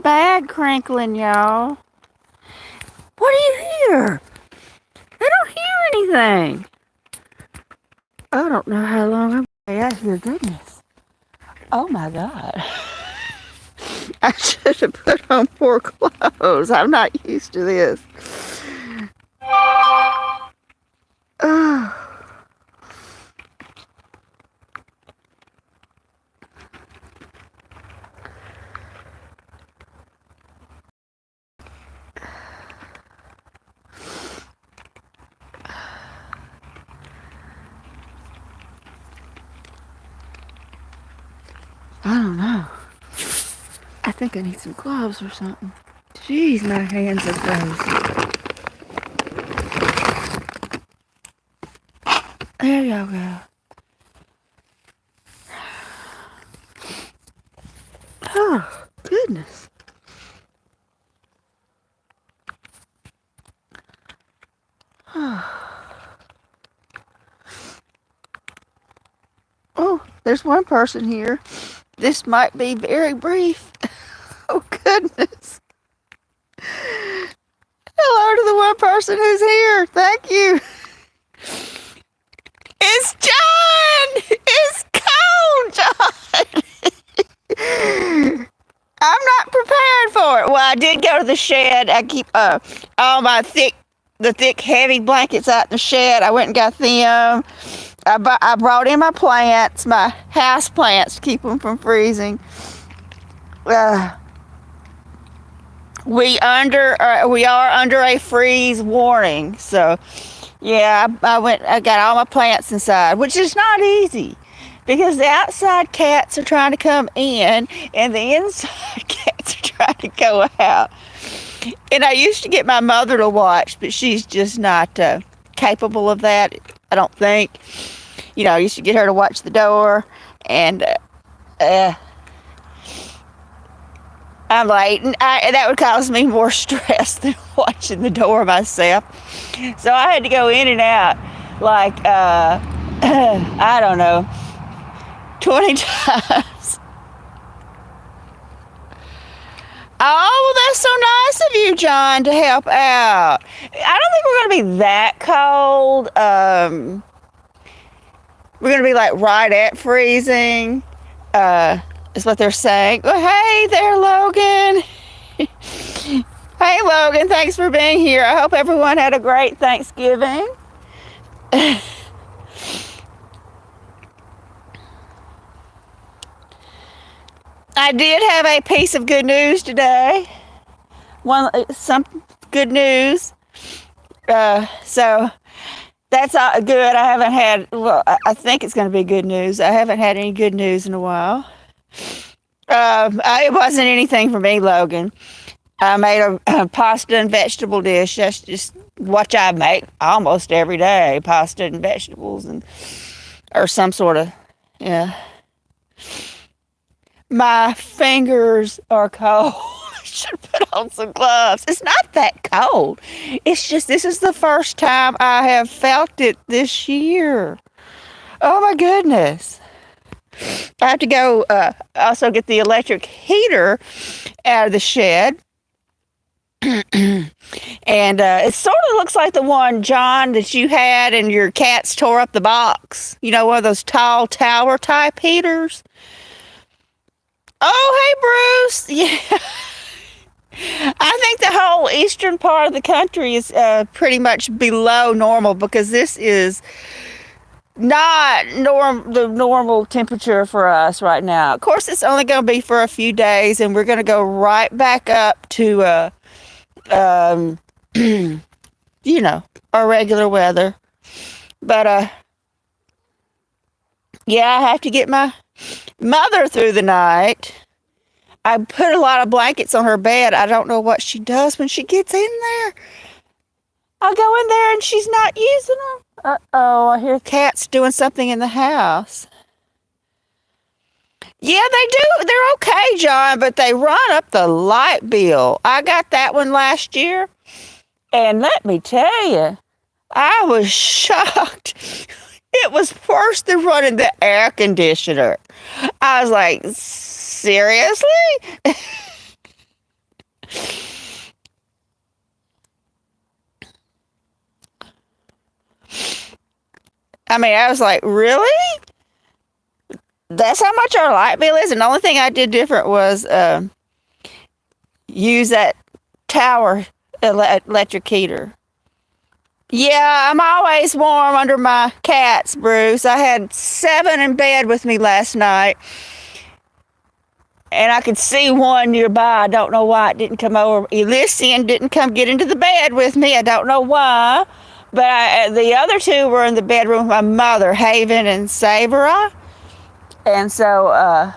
bad crinkling, y'all. What do you hear? I don't hear anything. I don't know how long I'm going to be out here. Goodness. Oh my God. I should have put on more clothes. I'm not used to this. Oh. I don't know. I think I need some gloves or something. Jeez, my hands are frozen. There y'all go. Oh, goodness. Oh, there's one person here. This might be very brief. Oh, goodness. Hello to the one person who's here. Thank you. It's John! It's cold, John! I'm not prepared for it. Well, I did go to the shed. I keep all my thick, heavy blankets out in the shed. I went and got them. I brought in my plants, my house plants, to keep them from freezing. We are under a freeze warning, so yeah, I got all my plants inside, which is not easy because the outside cats are trying to come in and the inside cats are trying to go out. And I used to get my mother to watch, but she's just not capable of that, I don't think. You know, I used to get her to watch the door, and I'm like, that would cause me more stress than watching the door myself. So I had to go in and out like, I don't know, 20 times. Oh, well, that's so nice of you, John, to help out. I don't think we're going to be that cold. We're going to be like right at freezing. Is what they're saying. Oh, hey there, Logan. Hey, Logan, thanks for being here. I hope everyone had a great Thanksgiving. I did have a piece of good news today. Some good news. So that's good. I haven't had, well, I think it's going to be good news. I haven't had any good news in a while. It wasn't anything for me, Logan. I made a pasta and vegetable dish. That's just what I make almost every day. Pasta and vegetables or some sort of, yeah. My fingers are cold. I should put on some gloves. It's not that cold. It's just this is the first time I have felt it this year. Oh my goodness. I have to go also get the electric heater out of the shed. And it sort of looks like the one, John, that you had and your cats tore up the box. You know, one of those tall tower type heaters. Oh, hey, Bruce. Yeah. I think the whole eastern part of the country is pretty much below normal because this is not the normal temperature for us right now. Of course, it's only going to be for a few days, and we're going to go right back up to, you know, our regular weather. But, yeah, I have to get my mother through the night. I put a lot of blankets on her bed. I don't know what she does when she gets in there. I'll go in there and she's not using them. Uh-oh, I hear cats doing something in the house. Yeah, they do. They're okay, John, but they run up the light bill. I got that one last year, and let me tell you, I was shocked. It was worse than running the air conditioner. I was like, seriously? I mean, I was like, really? That's how much our light bill is? And the only thing I did different was use that tower electric heater. Yeah, I'm always warm under my cats, Bruce. I had 7 in bed with me last night, and I could see one nearby. I don't know why it didn't come over. Elysian didn't come get into the bed with me. I don't know why. But the other 2 were in the bedroom with my mother, Haven and Sabra. And so,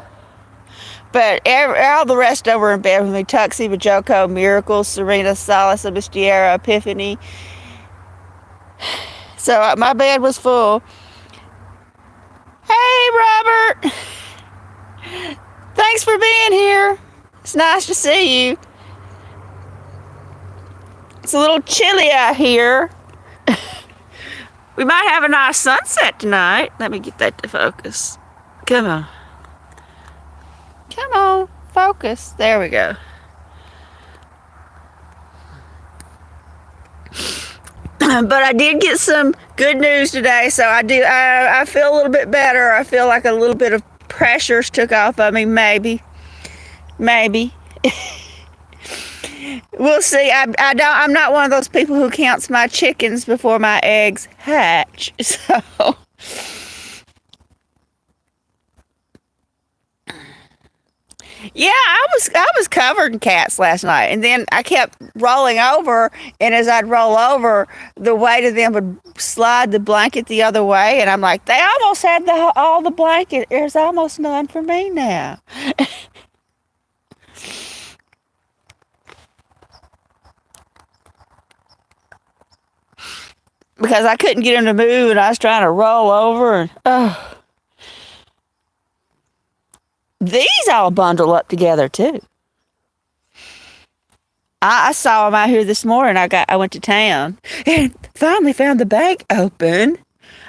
but all the rest of them were in bed with me. Tuxie, Bajoko, Miracle, Serena, Solace, Mystiera, Epiphany. So my bed was full. Hey, Robert. Thanks for being here. It's nice to see you. It's a little chilly out here. We might have a nice sunset tonight. Let me get that to focus. Come on. Come on. Focus. There we go. But I did get some good news today, so I feel a little bit better. I feel like a little bit of pressures took off of me, maybe. We'll see. I'm not one of those people who counts my chickens before my eggs hatch. So yeah, I was covered in cats last night, and then I kept rolling over, and as I'd roll over, the weight of them would slide the blanket the other way, and I'm like, they almost had all the blanket. There's almost none for me now. Because I couldn't get them to move, and I was trying to roll over, and these all bundle up together too. I saw them out here this morning. I went to town and finally found the bank open.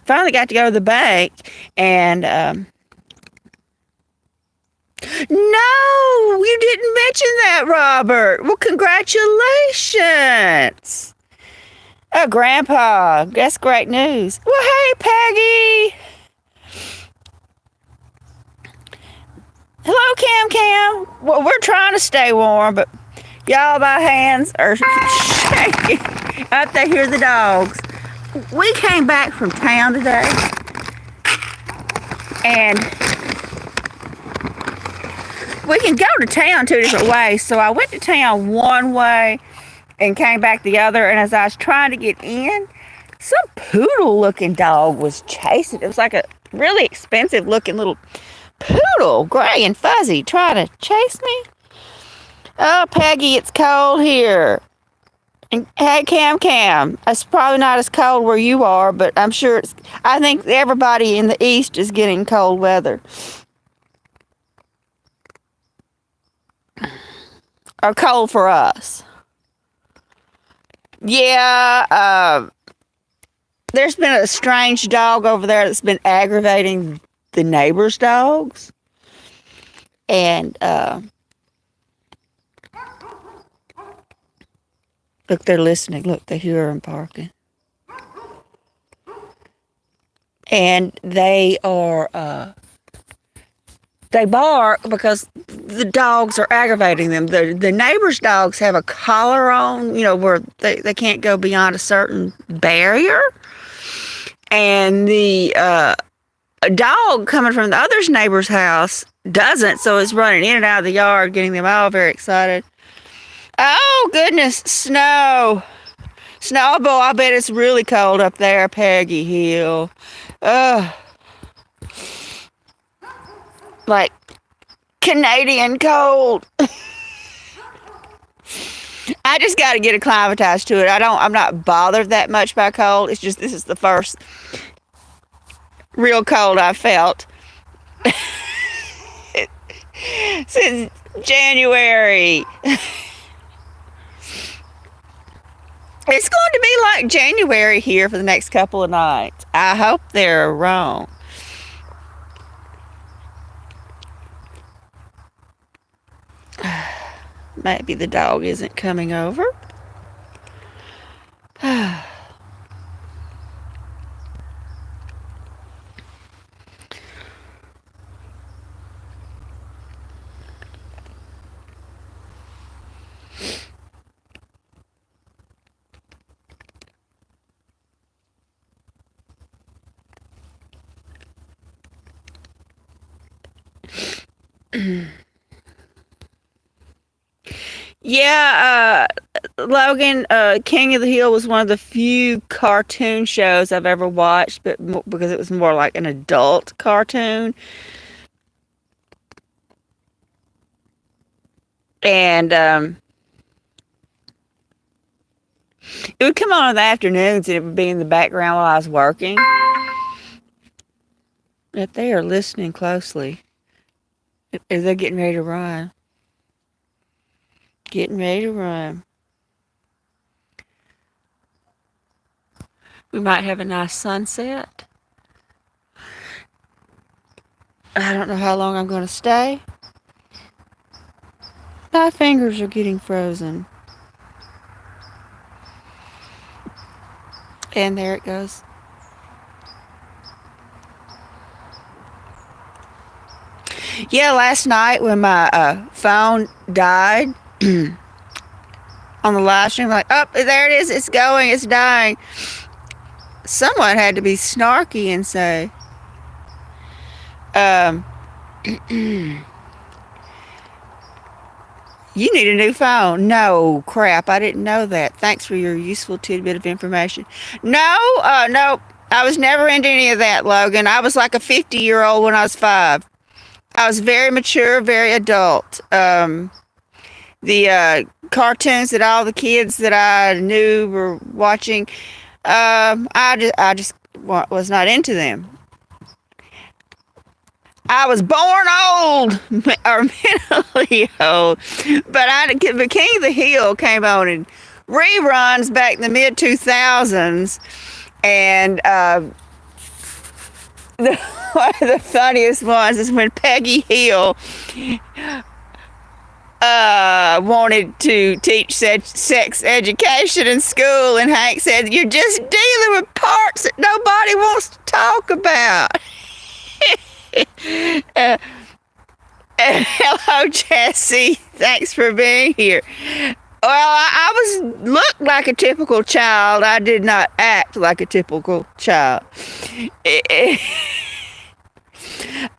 Finally got to go to the bank, and no, you didn't mention that, Robert. Well, congratulations. Oh, Grandpa, that's great news. Well, hey, Peggy. Hello, Cam. Well, we're trying to stay warm, but y'all, my hands are shaking. Up there, hear the dogs. We came back from town today, and we can go to town 2 different ways. So I went to town one way and came back the other, and as I was trying to get in, some poodle-looking dog was chasing. It was like a really expensive-looking little poodle, gray and fuzzy, trying to chase me. Oh, Peggy, it's cold here. And hey, Cam, it's probably not as cold where you are, but I'm sure I think everybody in the East is getting cold weather. Or cold for us. Yeah, there's been a strange dog over there that's been aggravating the neighbors' dogs. And, look, they're listening. Look, they hear them barking. And they bark because the dogs are aggravating them. The neighbors' dogs have a collar on, where they can't go beyond a certain barrier. And the a dog coming from the other neighbor's house doesn't, so it's running in and out of the yard, getting them all very excited. Oh, goodness, snow. Boy, I bet it's really cold up there, Peggy Hill. Like Canadian cold. I just got to get acclimatized to it. I'm not bothered that much by cold. It's just, this is the first real cold I felt since January. It's going to be like January here for the next couple of nights. I hope they're wrong. Maybe the dog isn't coming over. Yeah, Logan, King of the Hill was one of the few cartoon shows I've ever watched, but because it was more like an adult cartoon. And it would come on in the afternoons and it would be in the background while I was working. If they are listening closely, if they're getting ready to run, getting ready to run, we might have a nice sunset. I don't know how long I'm going to stay. My fingers are getting frozen. And there it goes. Yeah, last night when my phone died on the live stream, like, oh, there it is, it's going, it's dying. Someone had to be snarky and say, you need a new phone. No, crap, I didn't know that. Thanks for your useful tidbit of information. No, no, I was never into any of that, Logan. I was like a 50-year-old when I was 5. I was very mature, very adult. The cartoons that all the kids that I knew were watching, I just was not into them. I was born old or mentally old, but King of the Hill came on in reruns back in the mid 2000s, and one of the funniest ones is when Peggy Hill wanted to teach sex education in school, and Hank said, "You're just dealing with parts that nobody wants to talk about." Hello, Jesse. Thanks for being here. Well, I looked like a typical child. I did not act like a typical child.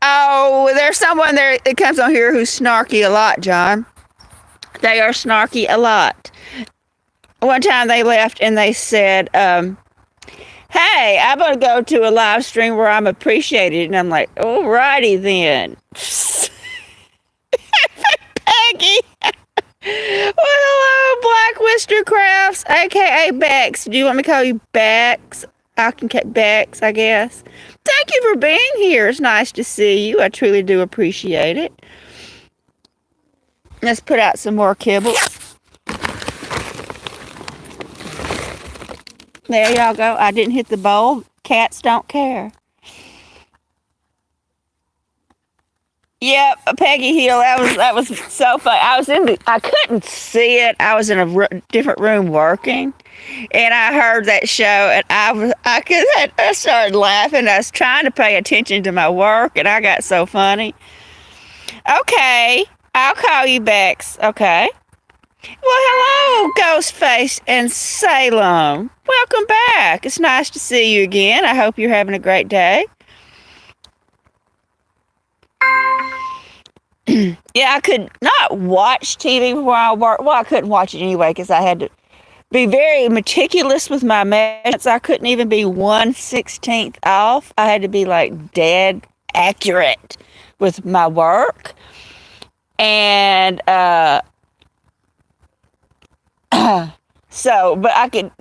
Oh, there's someone there that comes on here who's snarky a lot, John. They are snarky a lot. One time they left and they said, hey, I'm going to go to a live stream where I'm appreciated. And I'm like, alrighty then. Peggy. Well, hello, Black Wister Crafts, a.k.a. Bex. Do you want me to call you Bex? I can get Bex, I guess. Thank you for being here. It's nice to see you. I truly do appreciate it. Let's put out some more kibble. There y'all go. I didn't hit the bowl. Cats don't care. Yep, Peggy Hill. That was so funny. I couldn't see it. I was in a different room working, and I heard that show, and I started laughing. I was trying to pay attention to my work, and I got so funny. Okay, I'll call you Bex. Okay. Well, hello, Ghostface and Salem. Welcome back. It's nice to see you again. I hope you're having a great day. Yeah, I could not watch TV before I work. Well, I couldn't watch it anyway because I had to be very meticulous with my measurements. I couldn't even be 1/16 off. I had to be like dead accurate with my work. And but I could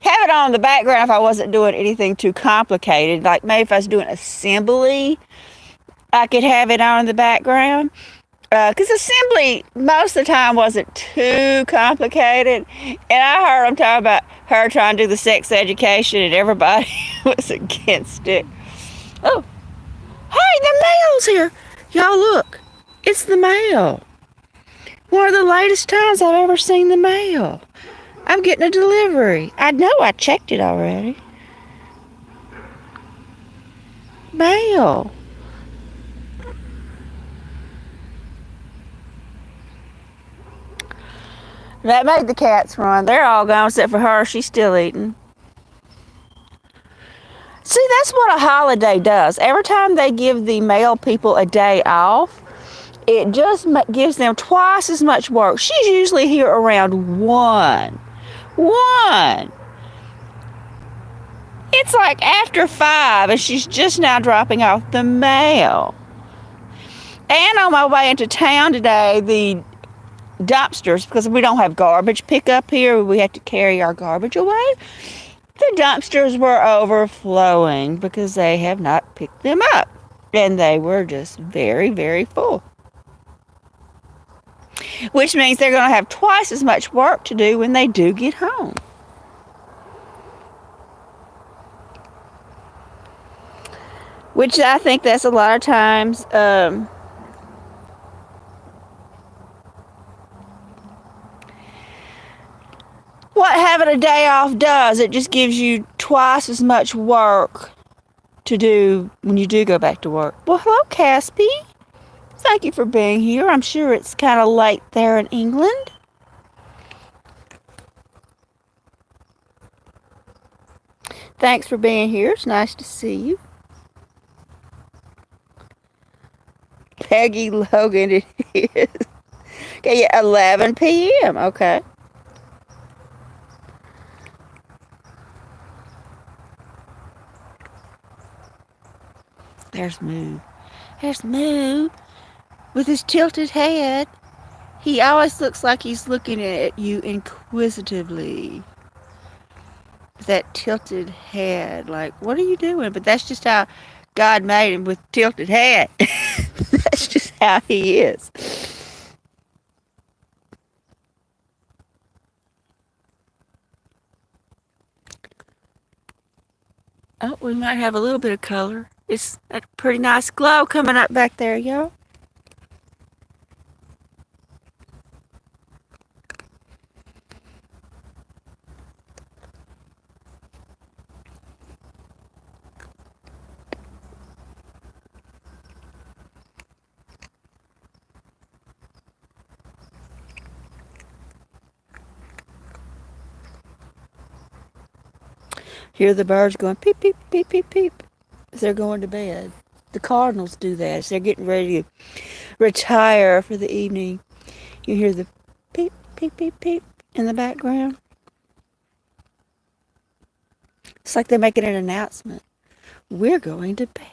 have it on in the background if I wasn't doing anything too complicated. Like maybe if I was doing assembly, I could have it on in the background. Because assembly most of the time wasn't too complicated. And I heard them talking about her trying to do the sex education and everybody was against it. Oh, hey, the mail's here. Y'all look, it's the mail. One of the latest times I've ever seen the mail. I'm getting a delivery. I know I checked it already. Mail. That made the cats run. They're all gone except for her. She's still eating. See, that's what a holiday does. Every time they give the mail people a day off, it just gives them twice as much work. She's usually here around 1. 1. It's like after 5, and she's just now dropping off the mail. And on my way into town today, the dumpsters, because we don't have garbage pickup here, we have to carry our garbage away. The dumpsters were overflowing because they have not picked them up. And they were just very, very full. Which means they're going to have twice as much work to do when they do get home. Which I think that's a lot of times what having a day off does. It just gives you twice as much work to do when you do go back to work. Well, hello, Caspi. Thank you for being here. I'm sure it's kind of late there in England. Thanks for being here. It's nice to see you. Peggy Logan, it is. Okay, yeah, 11 p.m. Okay. There's Moo. There's Moo with his tilted head. He always looks like he's looking at you inquisitively. That tilted head. Like, what are you doing? But that's just how God made him, with tilted head. That's just how he is. Oh, we might have a little bit of color. It's a pretty nice glow coming up back there, y'all. Hear the birds going peep, peep, peep, peep, peep as they're going to bed. The cardinals do that as they're getting ready to retire for the evening. You hear the peep, peep, peep, peep in the background. It's like they're making an announcement. We're going to bed.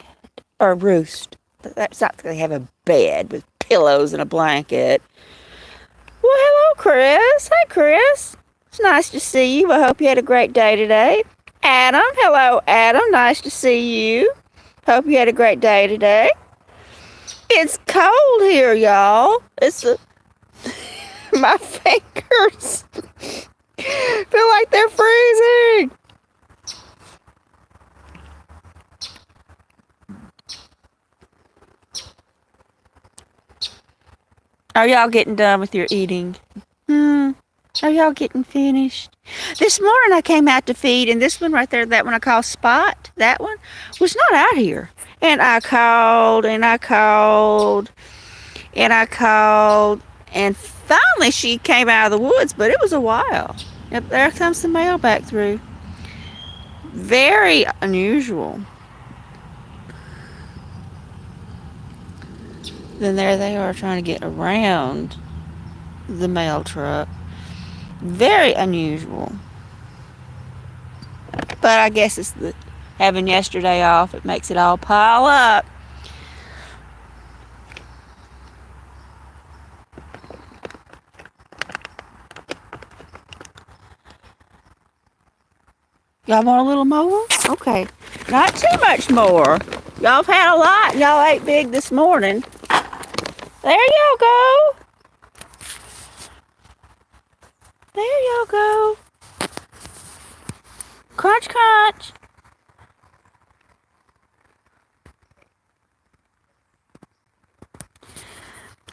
Or roost. That's not they have a bed with pillows and a blanket. Well, hello, Chris. Hi, Chris. It's nice to see you. I hope you had a great day today. Adam, hello, Adam. Nice to see you. Hope you had a great day today. It's cold here, y'all. My fingers feel like they're freezing. Are y'all getting done with your eating? Are y'all getting finished? This morning I came out to feed, and this one right there, that one I call Spot, that one, was not out here. And I called, and I called, and I called, and finally she came out of the woods, but it was a while. Yep, there comes the mail back through. Very unusual. Then there they are trying to get around the mail truck. Very unusual. But I guess it's having yesterday off. It makes it all pile up. Y'all want a little more? Okay. Not too much more. Y'all have had a lot. Y'all ate big this morning. There y'all go. There y'all go. Crunch, crunch.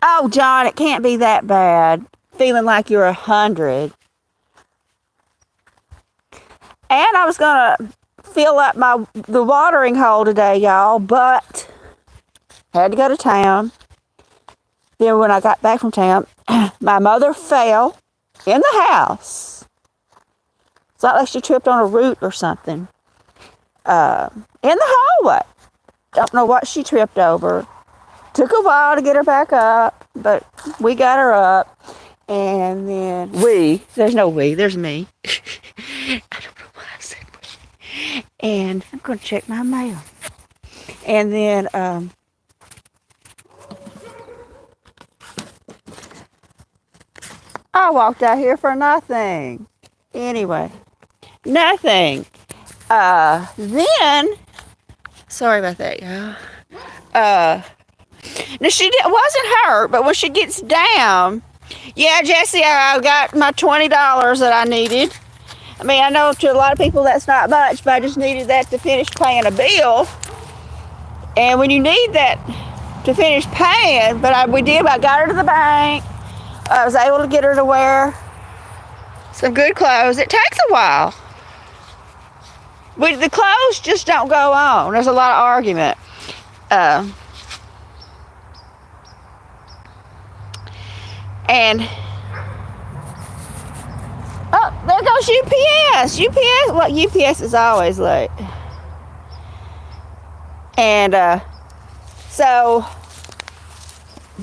Oh, John, it can't be that bad. Feeling like you're 100. And I was going to fill up the watering hole today, y'all, but had to go to town. Then when I got back from town, my mother fell in the house. It's not like she tripped on a root or something. In the hallway. Don't know what she tripped over. Took a while to get her back up, but we got her up. And then there's no we, there's me. I don't know why I said we. And I'm going to check my mail. And then, I walked out here for nothing. Anyway, nothing. Then, sorry about that, y'all. Now wasn't hurt, but when she gets down, yeah, Jesse, I got my $20 that I needed. I mean, I know to a lot of people that's not much, but I just needed that to finish paying a bill. And when you need that to finish paying, but I got her to the bank. I was able to get her to wear some good clothes. It takes a while. But the clothes just don't go on. There's a lot of argument. And oh, there goes UPS. UPS is always late. And so,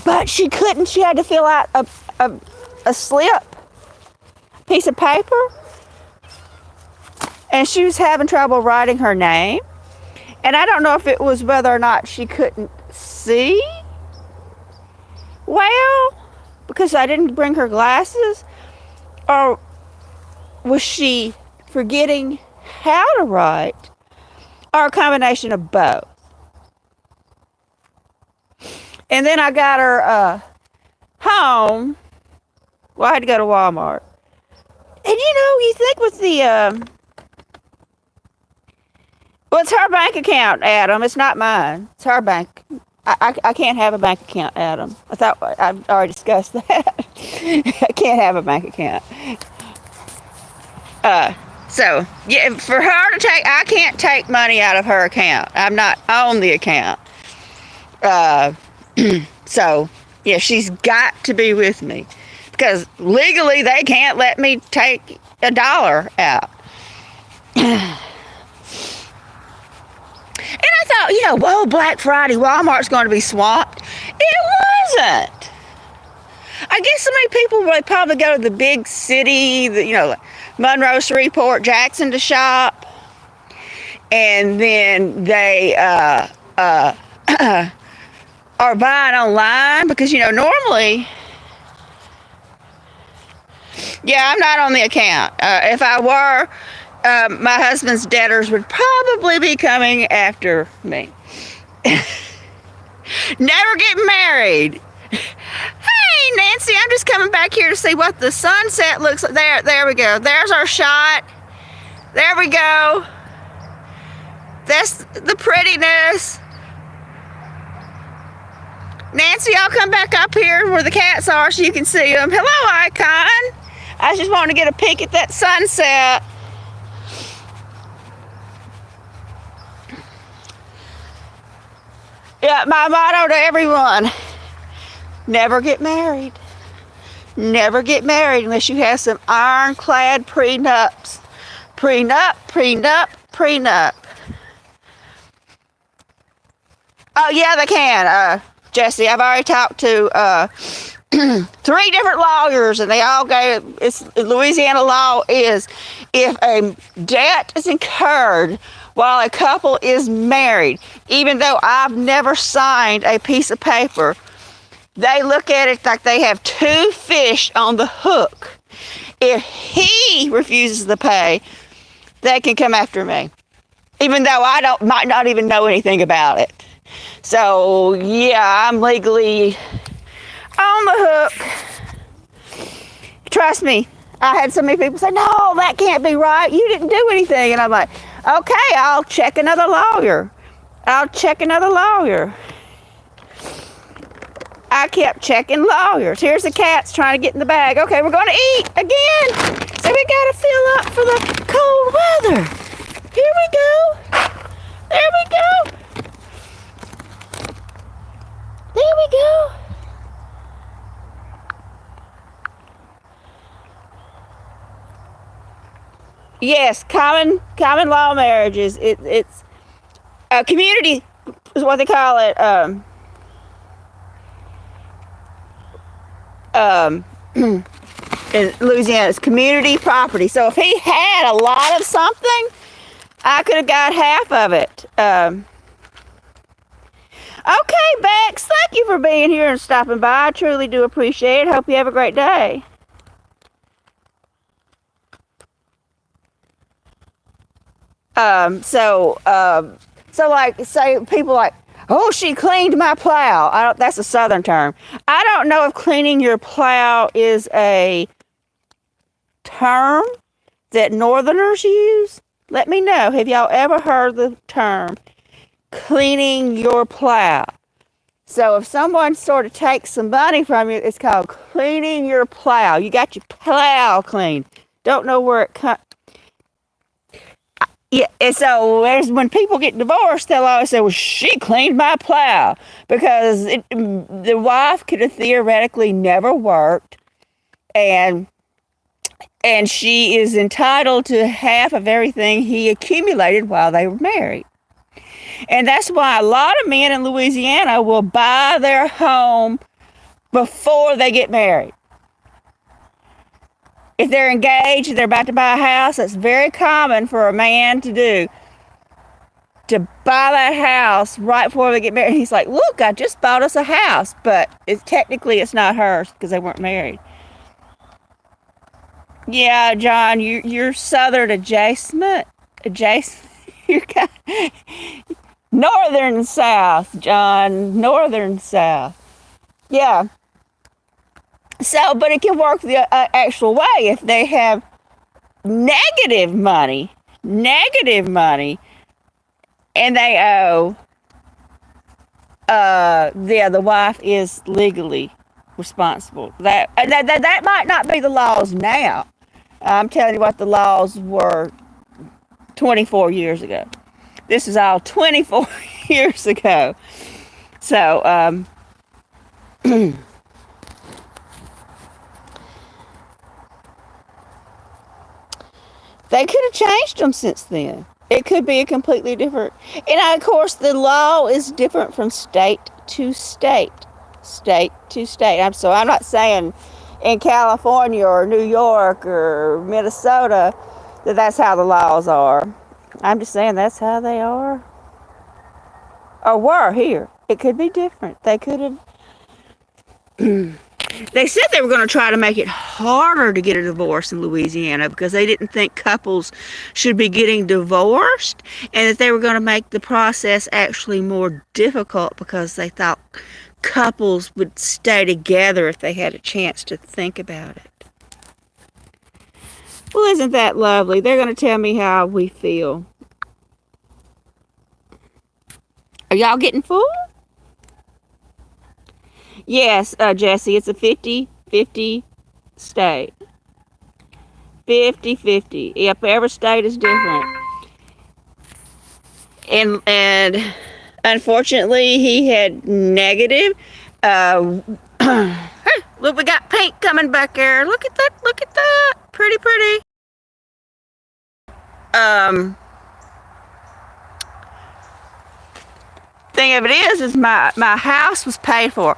but she couldn't. She had to fill out a slip, piece of paper, and she was having trouble writing her name. And I don't know if it was whether or not she couldn't see well, because I didn't bring her glasses, or was she forgetting how to write, or a combination of both. And then I got her home. Well, I had to go to Walmart. And you think with the well, it's her bank account, Adam. It's not mine. It's her bank. I can't have a bank account, Adam. I thought I've already discussed that. I can't have a bank account. So, yeah, for her to take, I can't take money out of her account. I'm not on the account. So, yeah, she's got to be with me. Because legally, they can't let me take $1 out. And I thought, whoa, Black Friday, Walmart's going to be swamped. It wasn't. I guess so many people would probably go to the big city, like Monroe, Shreveport, Jackson to shop. And then they are buying online because, normally, yeah, I'm not on the account. If I were, my husband's debtors would probably be coming after me. Never get married. Hey, Nancy, I'm just coming back here to see what the sunset looks like. There we go. There's our shot. There we go. That's the prettiness. Nancy, I'll come back up here where the cats are so you can see them. Hello, Icon. I just wanted to get a peek at that sunset. Yeah, my motto to everyone, never get married. Never get married unless you have some ironclad prenups. Prenup, prenup, prenup. Oh, yeah, they can. Jesse, I've already talked to 3 different lawyers, and they all Louisiana law is if a debt is incurred while a couple is married, even though I've never signed a piece of paper, they look at it like they have 2 fish on the hook. If he refuses to pay, they can come after me, even though I might not even know anything about it. So yeah, I'm legally on the hook. Trust me, I had so many people say, no, that can't be right. You didn't do anything. And I'm like, okay, I'll check another lawyer. I kept checking lawyers. Here's the cats trying to get in the bag. Okay, we're going to eat again. So we got to fill up for the cold weather. Here we go. There we go. There we go. Yes, common law marriages. It's a community is what they call it. um, in Louisiana. It's community property. So if he had a lot of something, I could have got half of it. Okay, Bex, thank you for being here and stopping by. I truly do appreciate it. Hope you have a great day. So like, say people like, oh, she cleaned my plow. That's a Southern term. I don't know if cleaning your plow is a term that Northerners use. Let me know. Have y'all ever heard the term cleaning your plow? So if someone sort of takes some money from you, it's called cleaning your plow. You got your plow cleaned. Don't know where it comes. Yeah, and so when people get divorced, they'll always say, well, she cleaned my plow. Because the wife could have theoretically never worked. And she is entitled to half of everything he accumulated while they were married. And that's why a lot of men in Louisiana will buy their home before they get married. If they're engaged, they're about to buy a house, that's very common for a man to do. To buy that house right before they get married. He's like, look, I just bought us a house. But technically it's not hers because they weren't married. Yeah, John, you're Southern adjacent. You're kind of Northern South, John. Northern South. Yeah. So, but it can work the actual way if they have negative money, and they owe. The wife is legally responsible. That might not be the laws now. I'm telling you what the laws were 24 years ago. This is all 24 years ago. So, they could have changed them since then. It could be a completely different. And of course, the law is different from state to state. State to state. I'm not saying in California or New York or Minnesota that's how the laws are. I'm just saying that's how they are. Or were here. It could be different. They could have. They said they were going to try to make it harder to get a divorce in Louisiana because they didn't think couples should be getting divorced, and that they were going to make the process actually more difficult because they thought couples would stay together if they had a chance to think about it. Well, isn't that lovely? They're going to tell me how we feel. Are y'all getting full? Yes, Jesse, it's a 50-50 state. 50-50. Yep, every state is different. And unfortunately, he had negative. Hey, look, we got pink coming back there. Look at that. Look at that. Pretty. Thing of it is my house was paid for.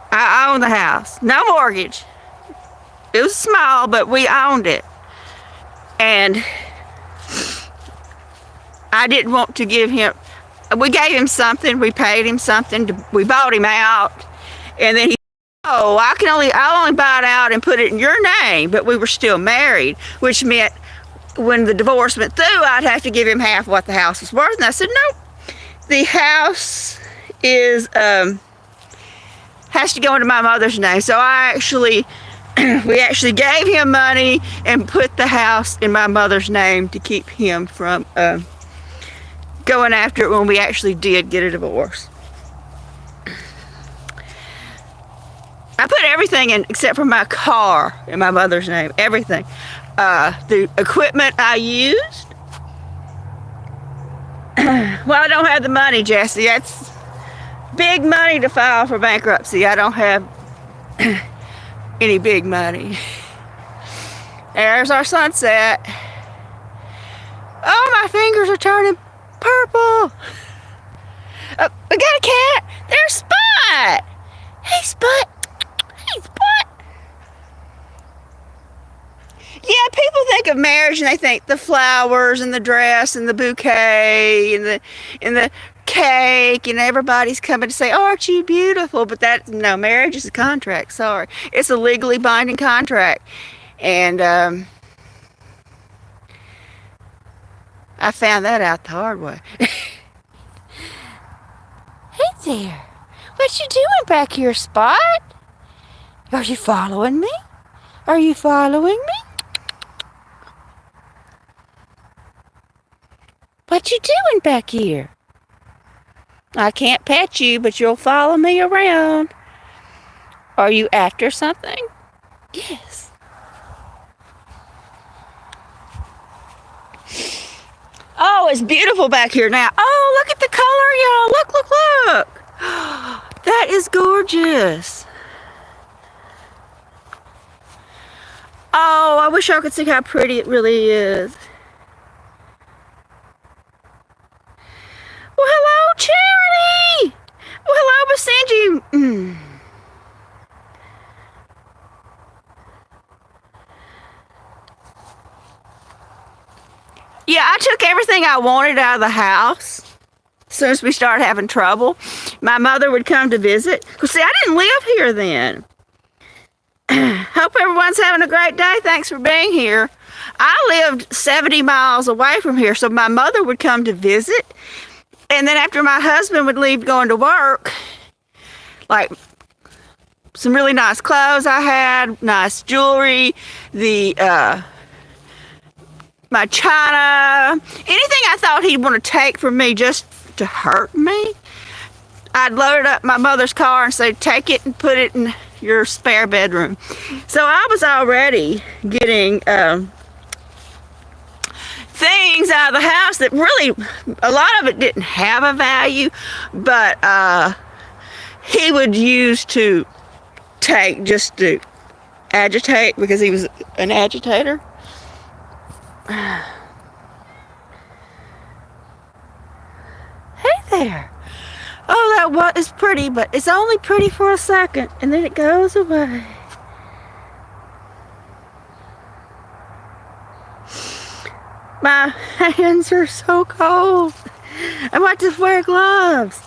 I own the house. No mortgage. It was small, but we owned it. And I didn't want to give him. We gave him something. We paid him something. We bought him out. And then he said, oh, I'll only buy it out and put it in your name. But we were still married, which meant when the divorce went through, I'd have to give him half what the house was worth. And I said, nope. The house is has to go into my mother's name. So we actually gave him money and put the house in my mother's name to keep him from going after it when we actually did get a divorce. I put everything in except for my car in my mother's name. Everything. The equipment I used. Well, I don't have the money, Jesse. That's big money to file for bankruptcy. I don't have any big money. There's our sunset. Oh, my fingers are turning purple. We got a cat. There's Spot. Hey, Spot. Hey, Spot. think of marriage and they think the flowers and the dress and the bouquet and the cake and everybody's coming to say, oh, aren't you beautiful? But no, marriage is a contract. Sorry. It's a legally binding contract. And I found that out the hard way. Hey there. What you doing back here, Spot? Are you following me? Are you following me? What you doing back here? I can't pet you, but you'll follow me around. Are you after something? Yes. Oh, it's beautiful back here now. Oh, look at the color, y'all. Look, look, look. That is gorgeous. Oh, I wish y'all could see how pretty it really is. Well, hello, Charity. Well, hello, Basenji. Yeah, I took everything I wanted out of the house. As soon as we started having trouble, my mother would come to visit. Because, see, I didn't live here then. Hope everyone's having a great day. Thanks for being here. I lived 70 miles away from here, so my mother would come to visit. And then after my husband would leave going to work, like some really nice clothes I had, nice jewelry, my china, anything I thought he'd want to take from me just to hurt me, I'd load it up my mother's car and say, take it and put it in your spare bedroom. So I was already getting things out of the house that really, a lot of it didn't have a value, but he would use to take just to agitate, because he was an agitator. Hey there. Oh, that is pretty, but it's only pretty for a second, and then it goes away. My hands are so cold. I might just wear gloves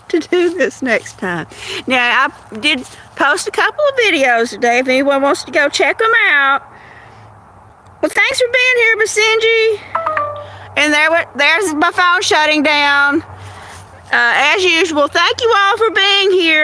to do this next time. Now, I did post a couple of videos today if anyone wants to go check them out. Well, thanks for being here, Basenji. And there's my phone shutting down. As usual, thank you all for being here.